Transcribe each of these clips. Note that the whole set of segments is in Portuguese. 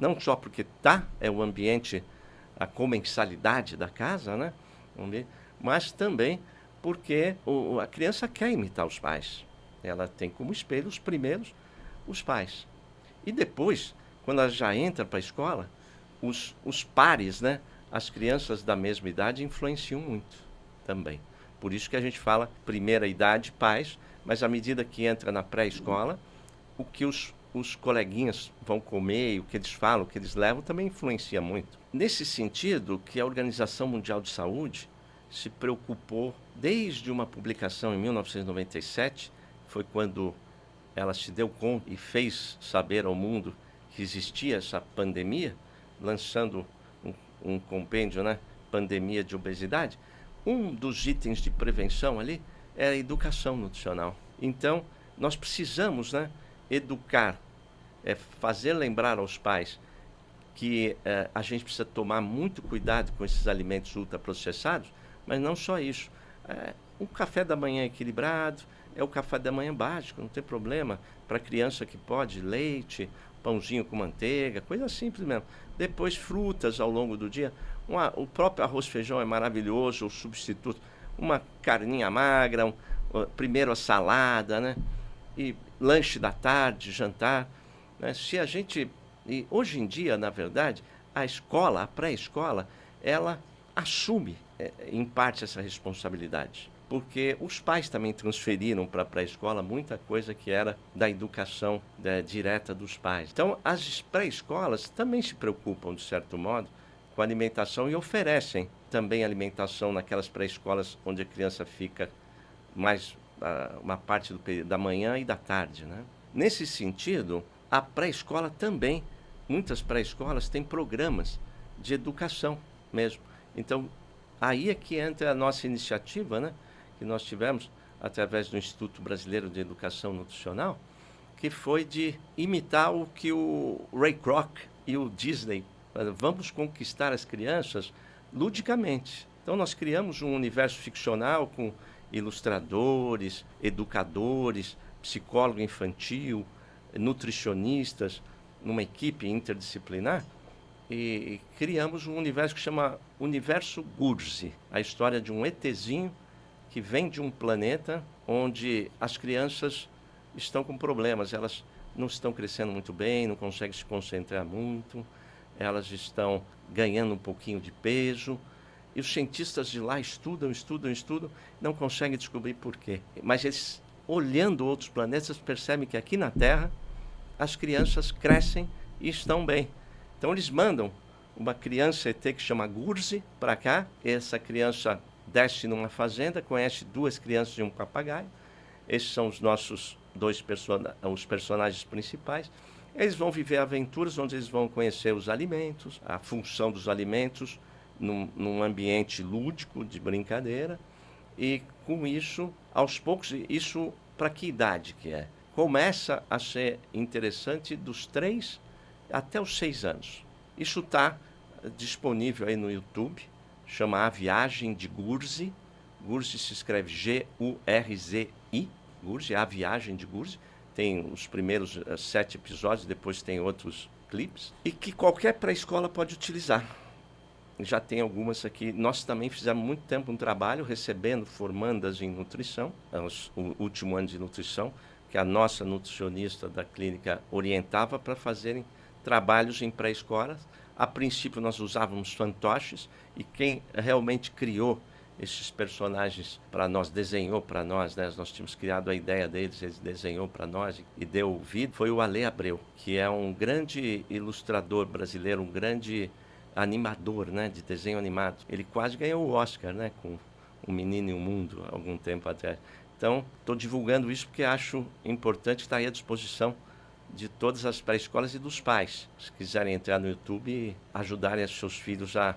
não só porque é o ambiente, a comensalidade da casa, né? Mas também porque a criança quer imitar os pais. Ela tem como espelho os primeiros, os pais. E depois, quando ela já entra para a escola, os pares, né? As crianças da mesma idade influenciam muito também. Por isso que a gente fala primeira idade, pais, mas à medida que entra na pré-escola, o que os coleguinhas vão comer, o que eles falam, o que eles levam, também influencia muito. Nesse sentido, que a Organização Mundial de Saúde se preocupou, desde uma publicação em 1997, foi quando ela se deu conta e fez saber ao mundo que existia essa pandemia, lançando um compêndio, né? Pandemia de obesidade. Um dos itens de prevenção ali era a educação nutricional. Então, nós precisamos, né, educar, fazer lembrar aos pais que a gente precisa tomar muito cuidado com esses alimentos ultraprocessados, mas não só isso. Um café da manhã equilibrado, é o café da manhã básico, não tem problema. Para criança que pode, leite, pãozinho com manteiga, coisa simples mesmo. Depois frutas ao longo do dia. O próprio arroz e feijão é maravilhoso, o substituto. Uma carninha magra, primeiro a salada, né? E lanche da tarde, jantar. Né? Se a gente... E hoje em dia, na verdade, a escola, a pré-escola, ela assume, em parte, essa responsabilidade. Porque os pais também transferiram para a pré-escola muita coisa que era da educação direta dos pais. Então, as pré-escolas também se preocupam, de certo modo, com a alimentação e oferecem também alimentação naquelas pré-escolas onde a criança fica mais uma parte do período da manhã e da tarde, né? Nesse sentido, a pré-escola também, muitas pré-escolas têm programas de educação mesmo. Então, aí é que entra a nossa iniciativa, né? Que nós tivemos através do Instituto Brasileiro de Educação Nutricional, que foi de imitar o que o Ray Kroc e o Disney, vamos conquistar as crianças ludicamente. Então nós criamos um universo ficcional com ilustradores, educadores, psicólogo infantil, nutricionistas, numa equipe interdisciplinar, e criamos um universo que chama Universo Gurzi, a história de um ETzinho que vem de um planeta onde as crianças estão com problemas, elas não estão crescendo muito bem, não conseguem se concentrar muito, elas estão ganhando um pouquinho de peso, e os cientistas de lá estudam, não conseguem descobrir por quê. Mas eles, olhando outros planetas, percebem que aqui na Terra as crianças crescem e estão bem. Então eles mandam uma criança ET que chama Gurzi para cá, essa criança desce numa fazenda, conhece 2 crianças e um papagaio. Esses são os nossos os personagens principais. Eles vão viver aventuras onde eles vão conhecer os alimentos, a função dos alimentos num ambiente lúdico, de brincadeira. E com isso, aos poucos, isso para que idade que é? Começa a ser interessante dos 3 até os 6 anos. Isso está disponível aí no YouTube. Chama A Viagem de Gurzi. Gurzi se escreve G-U-R-Z-I. Gurzi, A Viagem de Gurzi. Tem os primeiros 7 episódios, depois tem outros clipes. E que qualquer pré-escola pode utilizar. Já tem algumas aqui. Nós também fizemos muito tempo um trabalho recebendo formandas em nutrição, o último ano de nutrição, que a nossa nutricionista da clínica orientava para fazerem trabalhos em pré-escolas. A princípio nós usávamos fantoches, e quem realmente criou esses personagens para nós, desenhou para nós, né? Nós tínhamos criado a ideia deles, ele desenhou para nós e deu vida, foi o Ale Abreu, que é um grande ilustrador brasileiro, um grande animador, né, de desenho animado. Ele quase ganhou o Oscar, né, com O Menino e o Mundo, há algum tempo atrás. Então, estou divulgando isso porque acho importante estar aí à disposição de todas as pré-escolas e dos pais, se quiserem entrar no YouTube e ajudarem os seus filhos a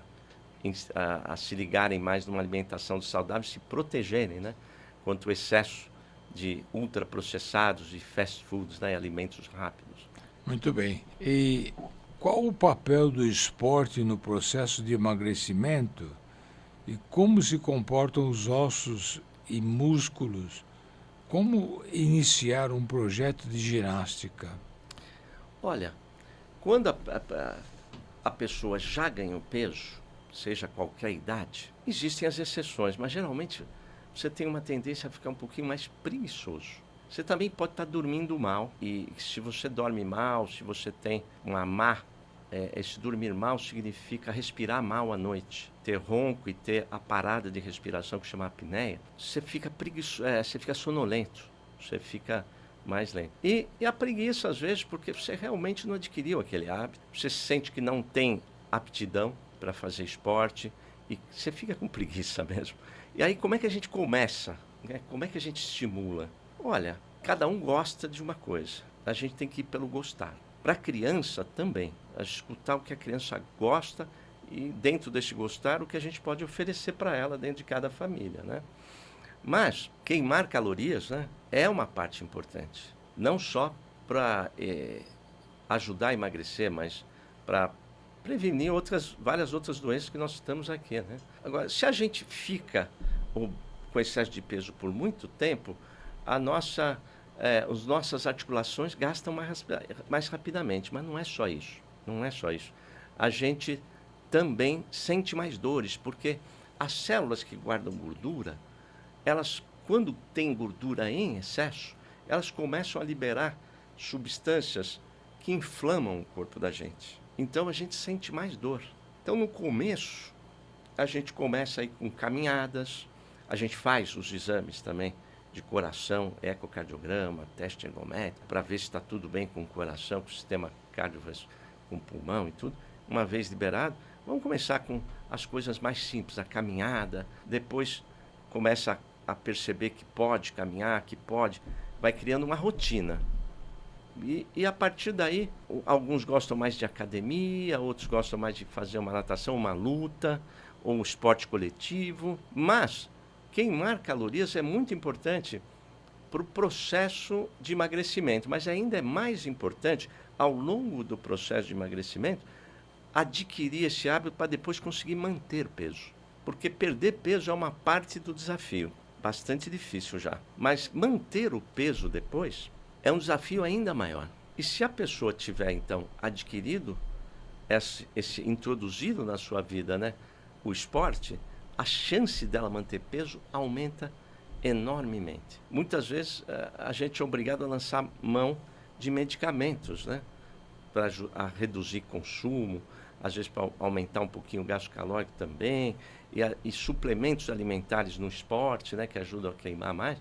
se ligarem mais numa alimentação saudável, se protegerem, né, contra o excesso de ultraprocessados e fast foods, né, alimentos rápidos. Muito bem. E qual o papel do esporte no processo de emagrecimento e como se comportam os ossos e músculos? Como iniciar um projeto de ginástica? Olha, Quando a pessoa já ganhou peso, seja qualquer idade, existem as exceções, mas geralmente você tem uma tendência a ficar um pouquinho mais preguiçoso. Você também pode estar dormindo mal, e se você dorme mal, se você tem uma má, esse dormir mal significa respirar mal à noite, ter ronco e ter a parada de respiração que chama apneia, você fica você fica sonolento, você fica mais lento. E a preguiça, às vezes, porque você realmente não adquiriu aquele hábito, você sente que não tem aptidão para fazer esporte e você fica com preguiça mesmo. E aí, como é que a gente começa? Né? Como é que a gente estimula? Olha, cada um gosta de uma coisa. A gente tem que ir pelo gostar. Para a criança também, a escutar o que a criança gosta e, dentro desse gostar, o que a gente pode oferecer para ela dentro de cada família, né? Mas queimar calorias, né, é uma parte importante. Não só para ajudar a emagrecer, mas para prevenir várias outras doenças que nós estamos aqui, né? Agora, se a gente fica com excesso de peso por muito tempo, as nossas articulações gastam mais rapidamente, mas não é só isso. Não é só isso. A gente também sente mais dores, porque as células que guardam gordura, elas, quando têm gordura em excesso, elas começam a liberar substâncias que inflamam o corpo da gente. Então a gente sente mais dor. Então no começo, a gente começa aí com caminhadas, a gente faz os exames também de coração, ecocardiograma, teste ergométrico, para ver se está tudo bem com o coração, com o sistema cardiovascular, com o pulmão e tudo. Uma vez liberado, vamos começar com as coisas mais simples, a caminhada, depois começa a perceber que pode caminhar, que pode, vai criando uma rotina. E a partir daí, alguns gostam mais de academia, outros gostam mais de fazer uma natação, uma luta, ou um esporte coletivo. Mas queimar calorias é muito importante para o processo de emagrecimento. Mas ainda é mais importante, ao longo do processo de emagrecimento, adquirir esse hábito para depois conseguir manter peso. Porque perder peso é uma parte do desafio. Bastante difícil já. Mas manter o peso depois é um desafio ainda maior. E se a pessoa tiver, então, adquirido, introduzido na sua vida, né, o esporte, a chance dela manter peso aumenta enormemente. Muitas vezes a gente é obrigado a lançar mão de medicamentos, né, para reduzir consumo, às vezes para aumentar um pouquinho o gasto calórico também, e suplementos alimentares no esporte, né, que ajudam a queimar mais.